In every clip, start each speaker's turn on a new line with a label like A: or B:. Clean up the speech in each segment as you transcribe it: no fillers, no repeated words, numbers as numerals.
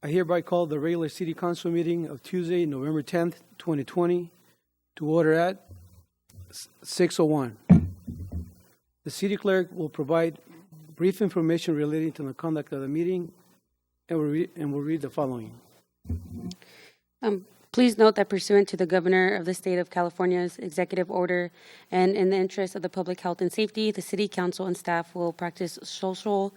A: I hereby call the regular City Council meeting of Tuesday, November 10th, 2020, to order at 6:01. The City Clerk will provide brief information relating to the conduct of the meeting and will read the following.
B: Please note that pursuant to the Governor of the State of California's executive order and in the interest of the public health and safety, the City Council and staff will practice social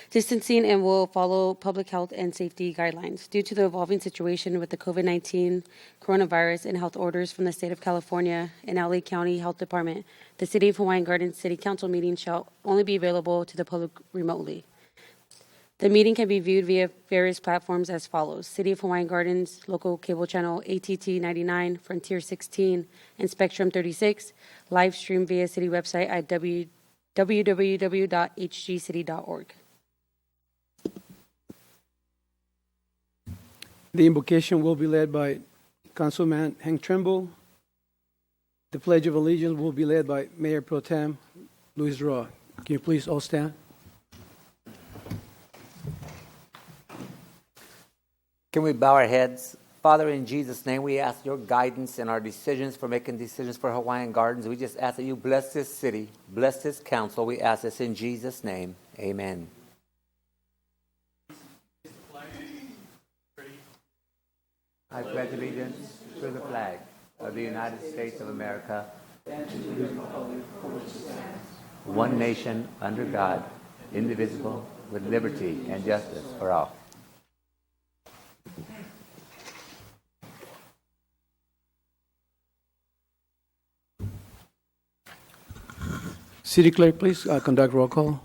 B: distancing and will follow public health and safety guidelines. Due to the evolving situation with the COVID-19 coronavirus and health orders from the State of California and LA County Health Department, the City of Hawaiian Gardens City Council meeting shall only be available to the public remotely. The meeting can be viewed via various platforms as follows: City of Hawaiian Gardens, local cable channel ATT 99, Frontier 16, and Spectrum 36, live stream via city website at www.hgcity.org.
A: The invocation will be led by Councilman Hank Trimble. The Pledge of Allegiance will be led by Mayor Pro Tem Luis Roa. Can you please all stand?
C: Can we bow our heads? Father, in Jesus' name, we ask your guidance in our decisions for making decisions for Hawaiian Gardens. We just ask that you bless this city, bless this council. We ask this in Jesus' name. Amen. I pledge allegiance to the flag of the United States of America, one nation under God, indivisible, with liberty and justice for all.
A: City Clerk, please conduct roll call.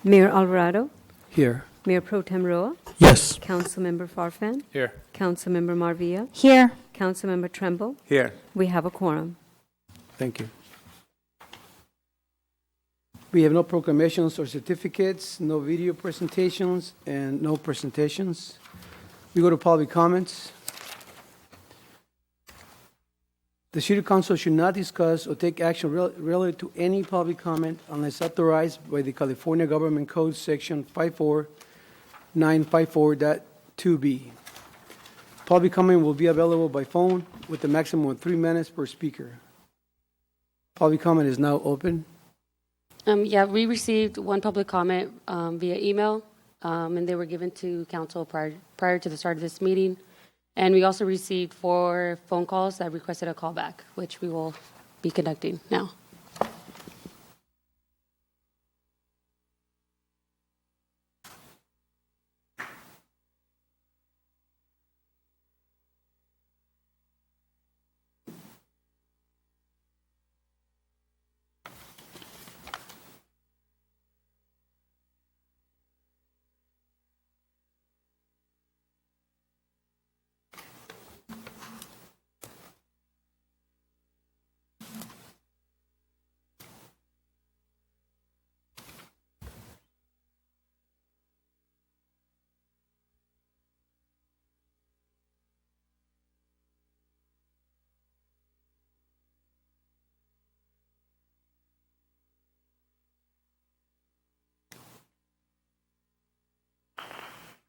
D: Mayor Alvarado,
A: Here.
D: Mayor Pro Tem Roa,
A: Yes.
D: Councilmember Farfan,
A: Here.
D: Councilmember Marvilla,
E: Here.
D: Councilmember Tremble.
C: Here.
D: We have a quorum.
A: Thank you. We have no proclamations or certificates, no video presentations, and no presentations. We go to public comments. The City Council should not discuss or take action related to any public comment unless authorized by the California Government Code Section 54954.2b. Public comment will be available by phone with a maximum of 3 minutes per speaker. Public comment is now open.
B: We received one public comment via email, and they were given to council prior to the start of this meeting. And we also received 4 phone calls that requested a callback, which we will be conducting now.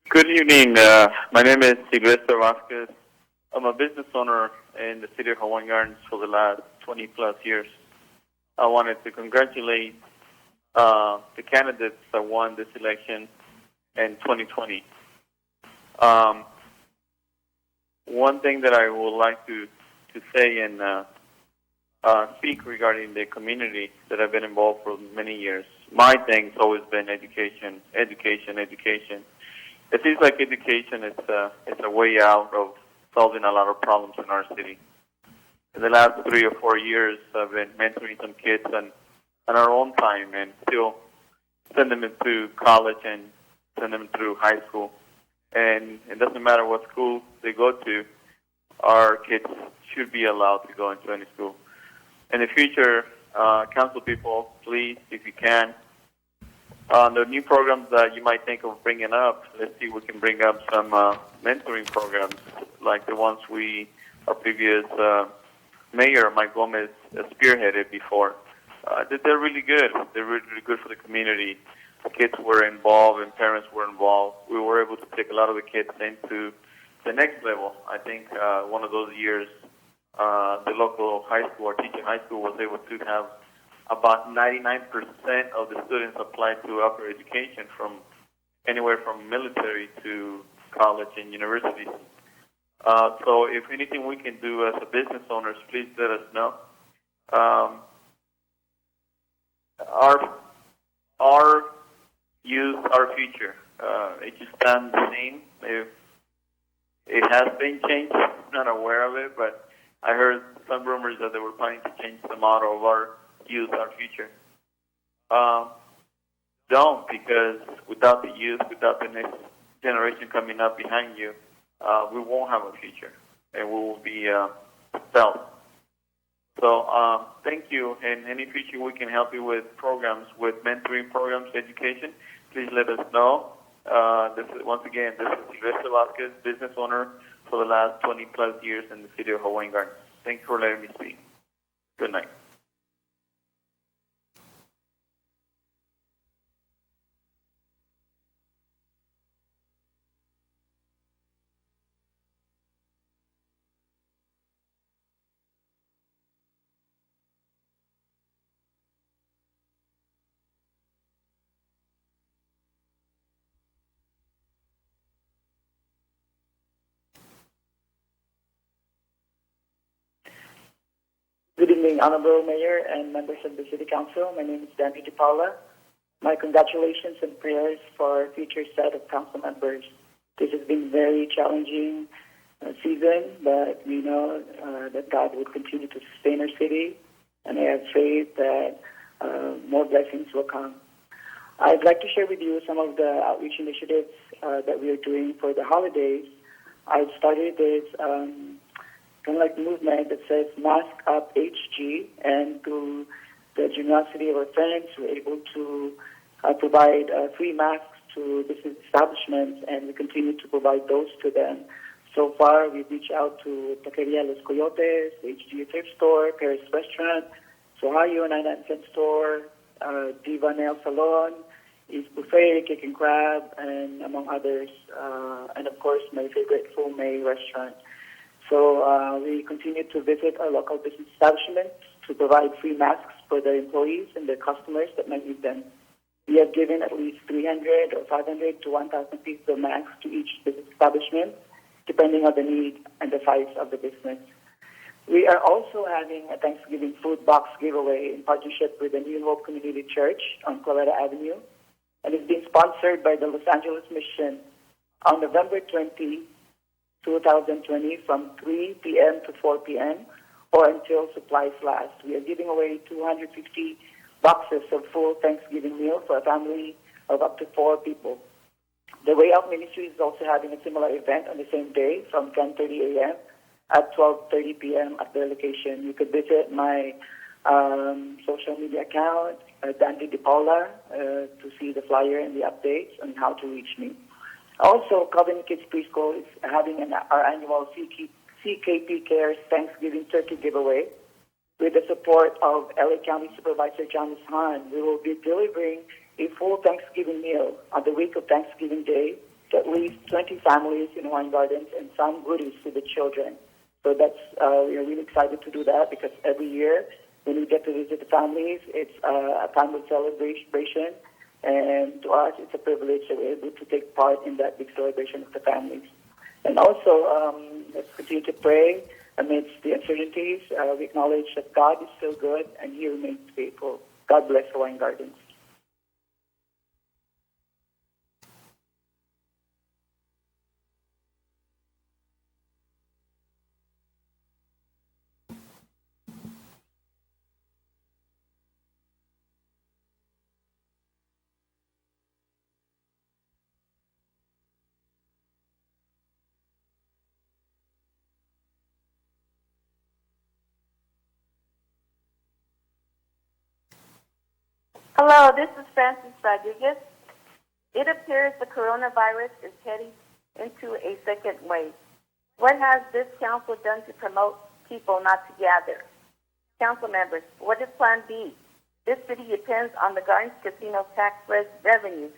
F: Good evening. My name is Silvestre Vasquez. I'm a business owner in the City of Hawaiian Gardens for the last 20-plus years. I wanted to congratulate the candidates that won this election in 2020. One thing that I would like to say and speak regarding the community that I've been involved for many years. My thing's always been education, education, education. It seems like education is a way out of solving a lot of problems in our city. In the last 3 or 4 years, I've been mentoring some kids on our own time and still send them into college and send them through high school. And it doesn't matter what school they go to, our kids should be allowed to go into any school. In the future, council people, please, if you can, the new programs that you might think of bringing up, let's see if we can bring up some mentoring programs like the ones our previous mayor, Mike Gomez, spearheaded before. They're really good. They're really, really good for the community. kids were involved and parents were involved, we were able to take a lot of the kids into the next level. I think one of those years, the local high school, or teaching high school, was able to have about 99% of the students apply to upper education, from anywhere from military to college and universities. So if anything we can do as a business owners, please let us know. Our youth, our future. It just stands the same. If it has been changed, I'm not aware of it, but I heard some rumors that they were planning to change the motto of our youth, our future. Don't, because without the youth, without the next generation coming up behind you, we won't have a future, and we will be felt. So thank you, and any future we can help you with programs, with mentoring programs, education, please let us know. Once again, this is Silvestre Vasquez, business owner for the last 20-plus years in the city of Hawaiian Gardens. Thank you for letting me speak. Good night.
E: Good evening, Honorable Mayor and members of the City Council. My name is Danny DePaula. My congratulations and prayers for our future set of council members. This has been a very challenging season, but we know that God will continue to sustain our city, and I have faith that more blessings will come. I'd like to share with you some of the outreach initiatives that we are doing for the holidays. I've started this kind of like movement that says Mask Up HG, and through the generosity of our friends, we're able to provide free masks to business establishments, and we continue to provide those to them. So far, we've reached out to Taqueria Los Coyotes, HG Thrift Store, Paris Restaurant, Sohayo 99-cent Store, Diva Nail Salon, East Buffet, Cake and Crab, and among others, and of course, my favorite Full May restaurant. So we continue to visit our local business establishments to provide free masks for their employees and their customers that might need them. We have given at least 300 or 500 to 1,000 pieces of masks to each business establishment, depending on the need and the size of the business. We are also having a Thanksgiving food box giveaway in partnership with the New Hope Community Church on Colorado Avenue, and it's being sponsored by the Los Angeles Mission on November 20, 2020 from 3 p.m. to 4 p.m. or until supplies last. We are giving away 250 boxes of full Thanksgiving meal for a family of up to 4 people. The Way Out Ministry is also having a similar event on the same day from 10:30 a.m. at 12:30 p.m. at their location. You could visit my social media account, Dandy DePaula, to see the flyer and the updates on how to reach me. Also, Covenant Kids Preschool is having our annual CKP Cares Thanksgiving Turkey giveaway. With the support of LA County Supervisor Janice Hahn, we will be delivering a full Thanksgiving meal on the week of Thanksgiving Day to at least 20 families in Hawaiian Gardens and some goodies to the children. So that's we are really excited to do that because every year when we get to visit the families, it's a time of celebration. And to us, it's a privilege that we're able to take part in that big celebration of the families. And also, let's continue to pray amidst the uncertainties. We acknowledge that God is still good and He remains faithful. God bless Hawaiian Gardens.
G: Hello, this is Francis Rodriguez. It appears the coronavirus is heading into a second wave. What has this council done to promote people not to gather? Council members, what is Plan B? This city depends on the Gardens Casino tax revenues.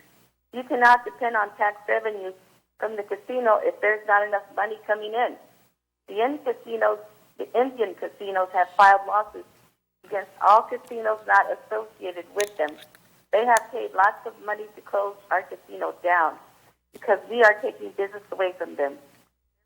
G: You cannot depend on tax revenues from the casino if there's not enough money coming in. The Indian casinos have filed lawsuits against all casinos not associated with them. They have paid lots of money to close our casinos down because we are taking business away from them.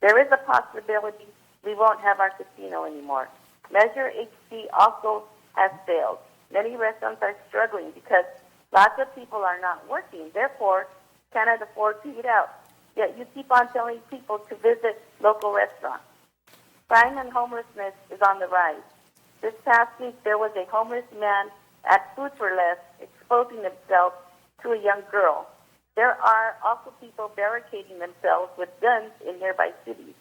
G: There is a possibility we won't have our casino anymore. Measure HD also has failed. Many restaurants are struggling because lots of people are not working, therefore cannot afford to eat out. Yet you keep on telling people to visit local restaurants. Crime and homelessness is on the rise. This past week, there was a homeless man at Food for Less exposing himself to a young girl. There are also people barricading themselves with guns in nearby cities.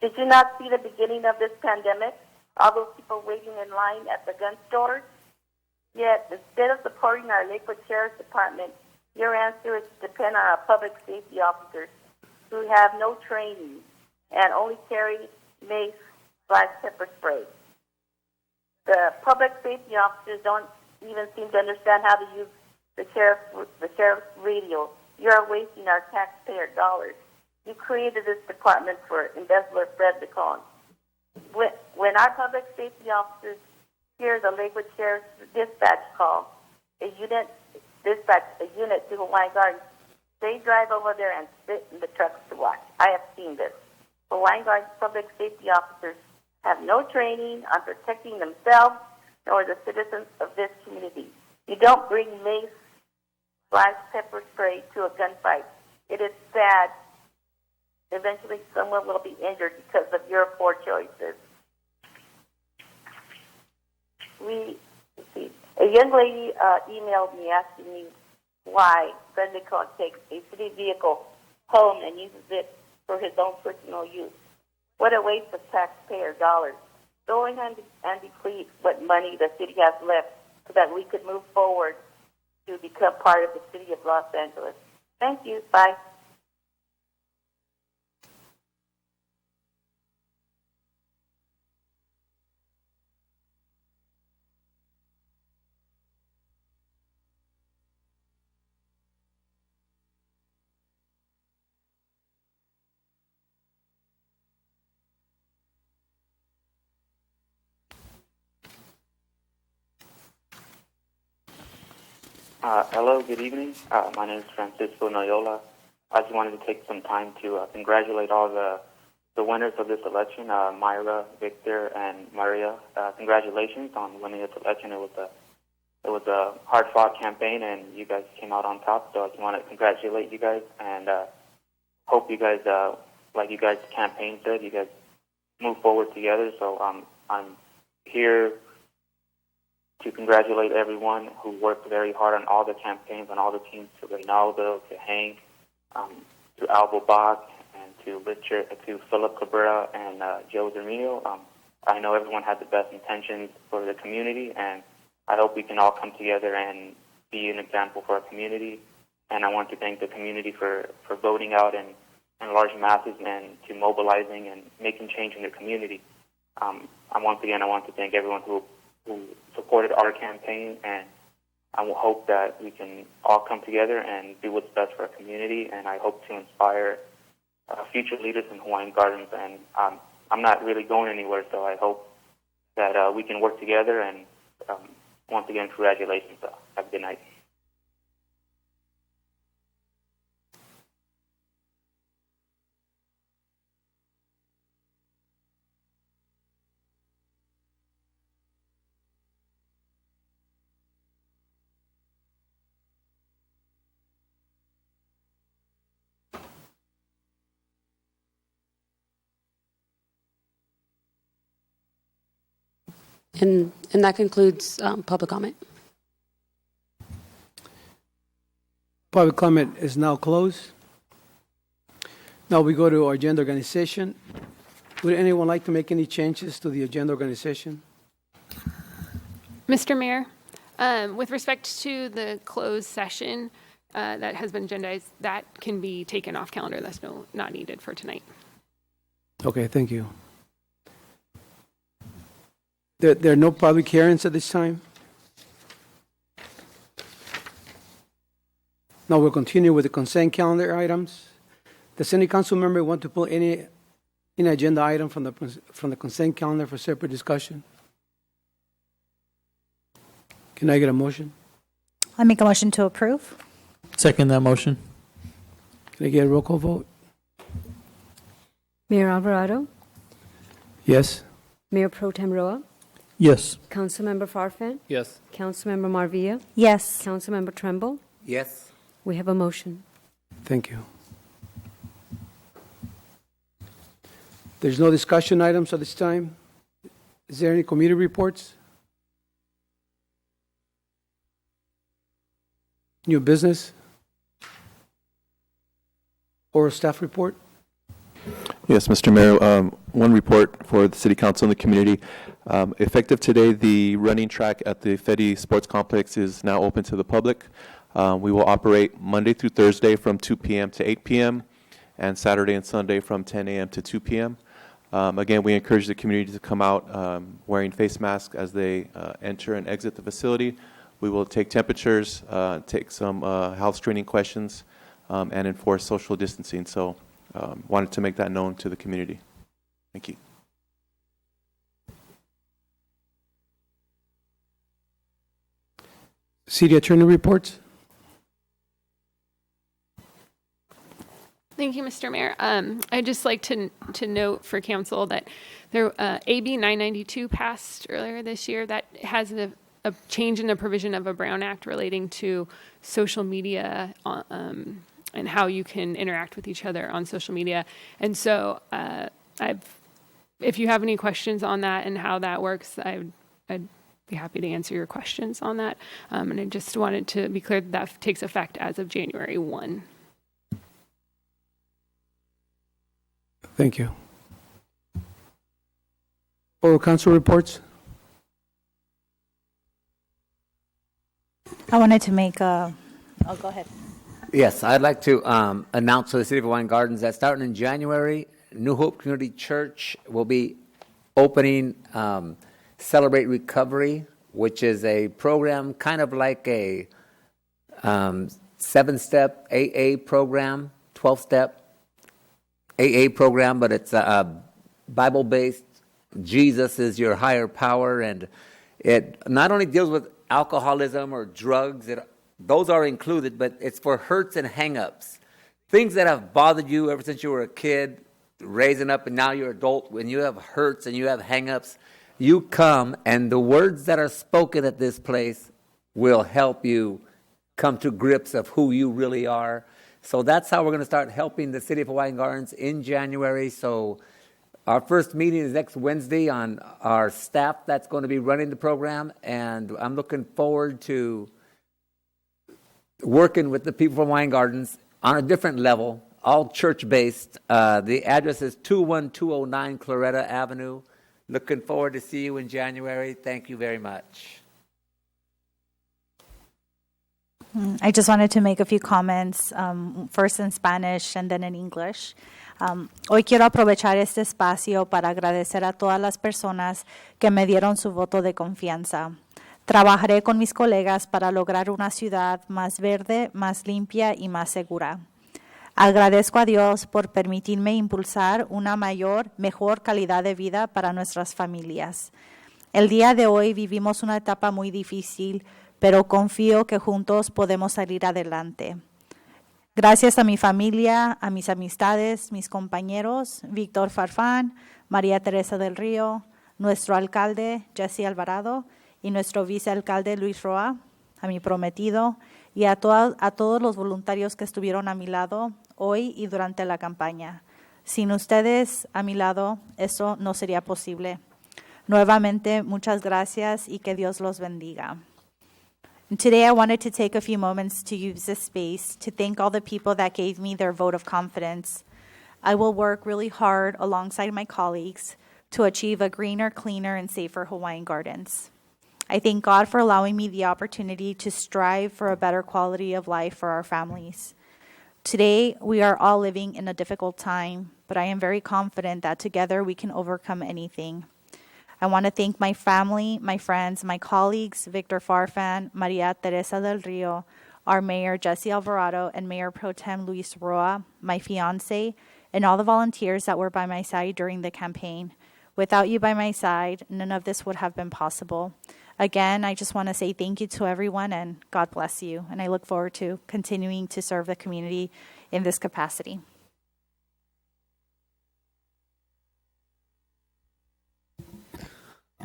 G: Did you not see the beginning of this pandemic? All those people waiting in line at the gun stores? Yet, instead of supporting our Lakewood Sheriff's Department, your answer is to depend on our public safety officers who have no training and only carry mace, pepper spray. The public safety officers don't even seem to understand how to use the sheriff's radio. You are wasting our taxpayer dollars. You created this department for embezzler Fred DeCon. When our public safety officers hear the Lakewood Sheriff's dispatch call, a unit to Hawaiian Gardens, they drive over there and sit in the trucks to watch. I have seen this. Hawaiian Gardens public safety officers have no training on protecting themselves nor the citizens of this community. You don't bring mace, live pepper spray to a gunfight. It is sad. Eventually someone will be injured because of your poor choices. A young lady emailed me asking me why Brendan Cohen takes a city vehicle home and uses it for his own personal use. What a waste of taxpayer dollars. Go ahead and deplete what money the city has left so that we could move forward to become part of the city of Los Angeles. Thank you. Bye.
H: Hello, good evening. My name is Francisco Noyola. I just wanted to take some time to congratulate all the winners of this election, Myra, Victor, and Maria. Congratulations on winning this election. It was a hard-fought campaign, and you guys came out on top. So I just want to congratulate you guys, and hope you guys, like you guys' campaign said, you guys move forward together. So I'm here to congratulate everyone who worked very hard on all the campaigns, on all the teams, to Reynaldo, to Hank, to Albo Bach, and to Richard, to Philip Cabrera, and Joe Zermino. I know everyone had the best intentions for the community, and I hope we can all come together and be an example for our community. And I want to thank the community for voting out in large masses and to mobilizing and making change in their community. Once again, I want to thank everyone who supported our campaign, and I will hope that we can all come together and do what's best for our community, and I hope to inspire future leaders in Hawaiian Gardens, and I'm not really going anywhere, so I hope that we can work together, and once again, congratulations. Have a good night.
B: And that concludes public comment.
A: Public comment is now closed. Now we go to our agenda organization. Would anyone like to make any changes to the agenda organization?
I: Mr. Mayor, with respect to the closed session that has been agendized, that can be taken off calendar. That's not needed for tonight.
A: Okay, thank you. There are no public hearings at this time? Now we'll continue with the consent calendar items. Does any council member want to pull any agenda item from the consent calendar for separate discussion? Can I get a motion?
J: I make a motion to approve.
K: Second that motion.
A: Can I get a roll call vote?
D: Mayor Alvarado,
A: Yes.
D: Mayor Pro Tem Roa,
K: Yes.
D: Councilmember Farfan,
K: Yes.
D: Councilmember Marvilla,
J: Yes.
D: Councilmember Tremble.
C: Yes.
D: We have a motion.
A: Thank you. There's no discussion items at this time. Is there any committee reports? New business? Or staff report?
L: Yes, Mr. Mayor, one report for the City Council and the community. Effective today, the running track at the Fedi Sports Complex is now open to the public. We will operate Monday through Thursday from 2 p.m. to 8 p.m. and Saturday and Sunday from 10 a.m. to 2 p.m. Again, we encourage the community to come out wearing face masks as they enter and exit the facility. We will take temperatures, take some health screening questions, and enforce social distancing. So wanted to make that known to the community. Thank you.
A: City Attorney reports?
I: Thank you, Mr. Mayor. I'd just like to note for council that there AB 992 passed earlier this year that has a change in the provision of a Brown Act relating to social media and how you can interact with each other on social media. And so if you have any questions on that and how that works, I'd be happy to answer your questions on that. And I just wanted to be clear that that takes effect as of January 1.
A: Thank you. Oral council reports?
J: I wanted to make a, oh, go ahead.
C: Yes, I'd like to announce to the City of Hawaiian Gardens that starting in January, New Hope Community Church will be opening Celebrate Recovery, which is a program kind of like a 7-step AA program, 12-step AA program, but it's Bible-based. Jesus is your higher power, and it not only deals with alcoholism or drugs, those are included, but it's for hurts and hang-ups. Things that have bothered you ever since you were a kid, raising up, and now you're an adult. When you have hurts and you have hang-ups, you come, and the words that are spoken at this place will help you come to grips of who you really are. So that's how we're going to start helping the City of Hawaiian Gardens in January. So our first meeting is next Wednesday on our staff that's going to be running the program, and I'm looking forward to working with the people from Hawaiian Gardens on a different level, all church-based. The address is 21209 Claretta Avenue. Looking forward to see you in January. Thank you very much.
J: I just wanted to make a few comments, first in Spanish and then in English. Hoy quiero aprovechar este espacio para agradecer a todas las personas que me dieron su voto de confianza. Trabajaré con mis colegas para lograr una ciudad más verde, más limpia y más segura. Agradezco a Dios por permitirme impulsar una mejor calidad de vida para nuestras familias. El día de hoy vivimos una etapa muy difícil, pero confío que juntos podemos salir adelante. Gracias a mi familia, a mis amistades, mis compañeros, Víctor Farfán, María Teresa del Río, nuestro alcalde, Jesse Alvarado, y nuestro vicealcalde, Luis Roa, a mi prometido, y a todos los voluntarios que estuvieron a mi lado hoy y durante la campaña. Sin ustedes a mi lado, eso no sería posible. Nuevamente, muchas gracias y que Dios los bendiga. And today I wanted to take a few moments to use this space to thank all the people that gave me their vote of confidence. I will work really hard alongside my colleagues to achieve a greener, cleaner, and safer Hawaiian Gardens. I thank God for allowing me the opportunity to strive for a better quality of life for our families. Today, we are all living in a difficult time, but I am very confident that together we can overcome anything. I want to thank my family, my friends, my colleagues, Victor Farfan, Maria Teresa del Rio, our Mayor Jesse Alvarado and Mayor Pro Tem Luis Roa, my fiance, and all the volunteers that were by my side during the campaign. Without you by my side, none of this would have been possible. Again, I just want to say thank you to everyone and God bless you. And I look forward to continuing to serve the community in this capacity.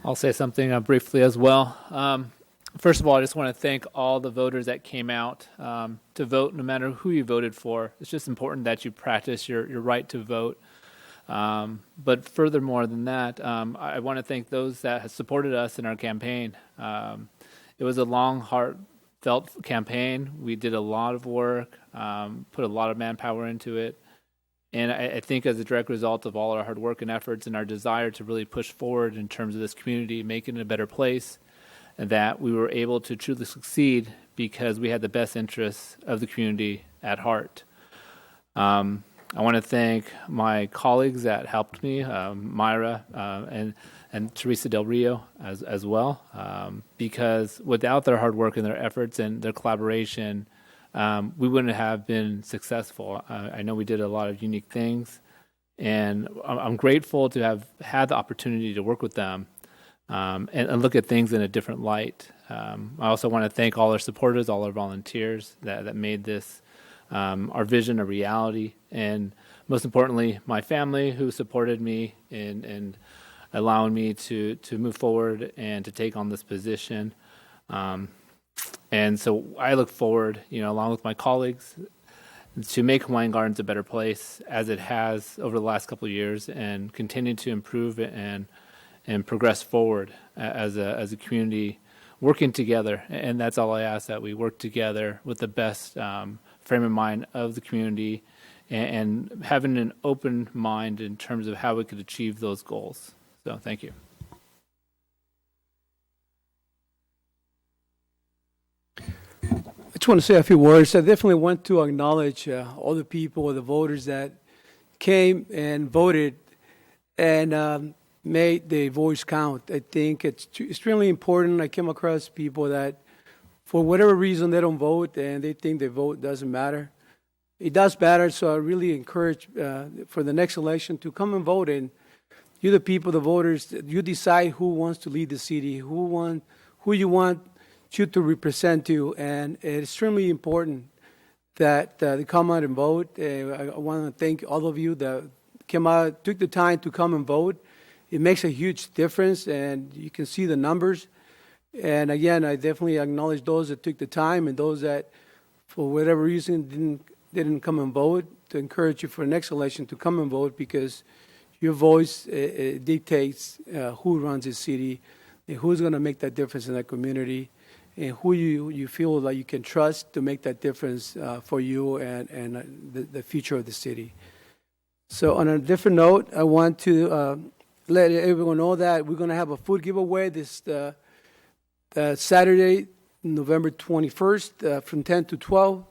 M: I'll say something briefly as well. First of all, I just want to thank all the voters that came out to vote, no matter who you voted for. It's just important that you practice your right to vote. But furthermore than that, I want to thank those that have supported us in our campaign. It was a long, heartfelt campaign. We did a lot of work, put a lot of manpower into it. And I think as a direct result of all our hard work and efforts and our desire to really push forward in terms of this community, making it a better place, and that we were able to truly succeed because we had the best interests of the community at heart. I want to thank my colleagues that helped me, Myra and Teresa Del Rio as well, because without their hard work and their efforts and their collaboration, we wouldn't have been successful. I know we did a lot of unique things, and I'm grateful to have had the opportunity to work with them and look at things in a different light. I also want to thank all our supporters, all our volunteers that made this our vision a reality, and most importantly, my family who supported me in allowing me to move forward and to take on this position. And so I look forward, along with my colleagues, to make Hawaiian Gardens a better place as it has over the last couple of years, and continue to improve it and progress forward as a community, working together. And that's all I ask, that we work together with the best frame of mind of the community and having an open mind in terms of how we could achieve those goals. So thank you.
A: I just want to say a few words. I definitely want to acknowledge all the people, the voters that came and voted and made the voice count. I think it's extremely important. I came across people that, for whatever reason, they don't vote and they think their vote doesn't matter. It does matter, so I really encourage for the next election to come and vote. And you, the people, the voters, you decide who wants to lead the city, who you want you to represent you, and it's extremely important that they come out and vote. I want to thank all of you that came out, took the time to come and vote. It makes a huge difference, and you can see the numbers. And again, I definitely acknowledge those that took the time and those that, for whatever reason, didn't come and vote, to encourage you for the next election to come and vote, because your voice dictates who runs the city and who's going to make that difference in that community, and who you feel like you can trust to make that difference for you and the future of the city. So on a different note, I want to let everyone know that we're going to have a food giveaway this Saturday, November 21st, from 10 to 12.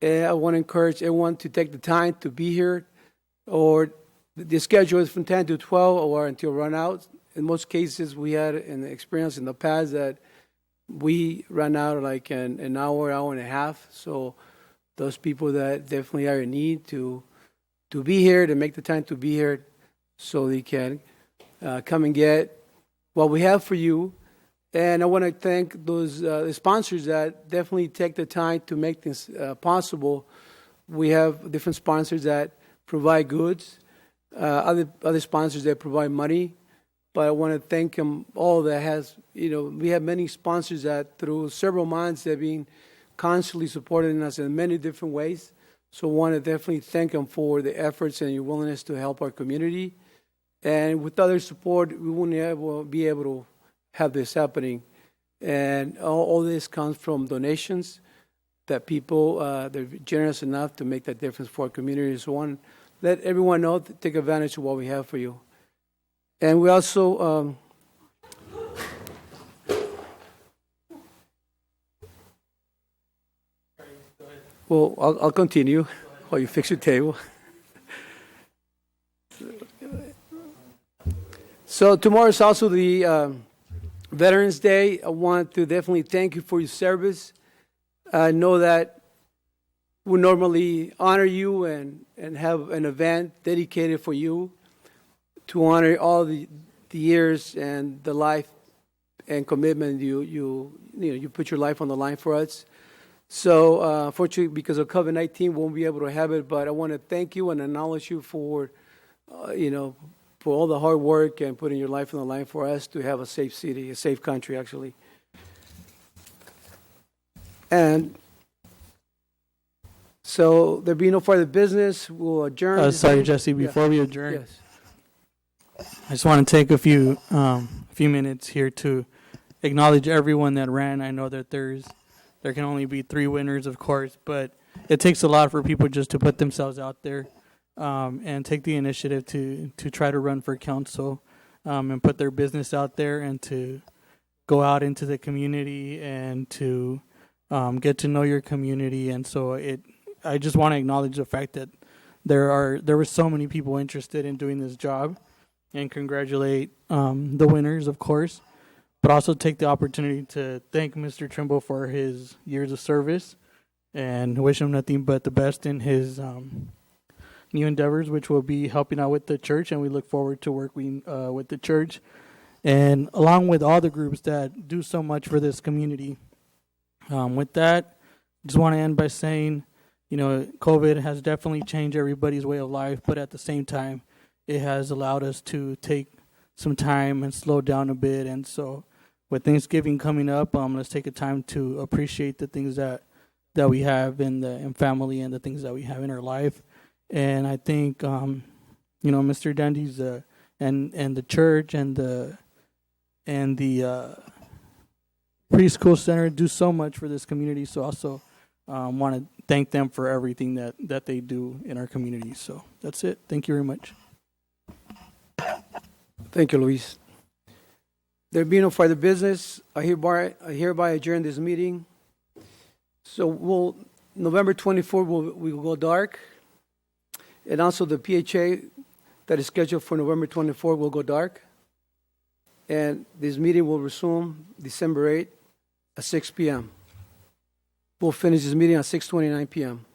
A: And I want to encourage everyone to take the time to be here, or the schedule is from 10 to 12 or until run out. In most cases, we had an experience in the past that we ran out like an hour and a half. So those people that definitely are in need to be here, to make the time to be here, so they can come and get what we have for you. And I want to thank those sponsors that definitely take the time to make this possible. We have different sponsors that provide goods, other sponsors that provide money. But I want to thank them all that has, we have many sponsors that through several months have been constantly supporting us in many different ways. So I want to definitely thank them for the efforts and your willingness to help our community. And with other support, we wouldn't be able to have this happening. And all this comes from donations that people, they're generous enough to make that difference for our community. So I want to let everyone know to take advantage of what we have for you. And we also, well, I'll continue while you fix your table. So tomorrow is also the Veterans Day. I want to definitely thank you for your service. know that we normally honor you and have an event dedicated for you to honor all the years and the life and commitment you put your life on the line for us. So, unfortunately, because of COVID-19, we won't be able to have it. But I want to thank you and acknowledge you for, for all the hard work and putting your life on the line for us to have a safe city, a safe country, actually. And so, there be no further business. We'll adjourn.
N: Sorry, Jesse. Before we adjourn,
A: yes.
N: I just want to take a few minutes here to acknowledge everyone that ran. I know that there can only be 3 winners, of course, but it takes a lot for people just to put themselves out there and take the initiative to try to run for council and put their business out there and to go out into the community and to get to know your community. And so I just want to acknowledge the fact that there were so many people interested in doing this job, and congratulate the winners, of course. But also take the opportunity to thank Mr. Trimble for his years of service and wish him nothing but the best in his new endeavors, which will be helping out with the church. And we look forward to working with the church and along with all the groups that do so much for this community. With that, I just want to end by saying, COVID has definitely changed everybody's way of life, but at the same time, it has allowed us to take some time and slow down a bit. And so with Thanksgiving coming up, let's take a time to appreciate the things that we have in family and the things that we have in our life. And I think, Mr. Dundy's and the church and the preschool center do so much for this community. So also want to thank them for everything that they do in our community. So that's it. Thank you very much.
A: Thank you, Luis. There being no further business, I hereby adjourn this meeting. So November 24th, we will go dark. And also the PHA that is scheduled for November 24th will go dark. And this meeting will resume December 8th at 6 p.m. We'll finish this meeting at 6:29 p.m.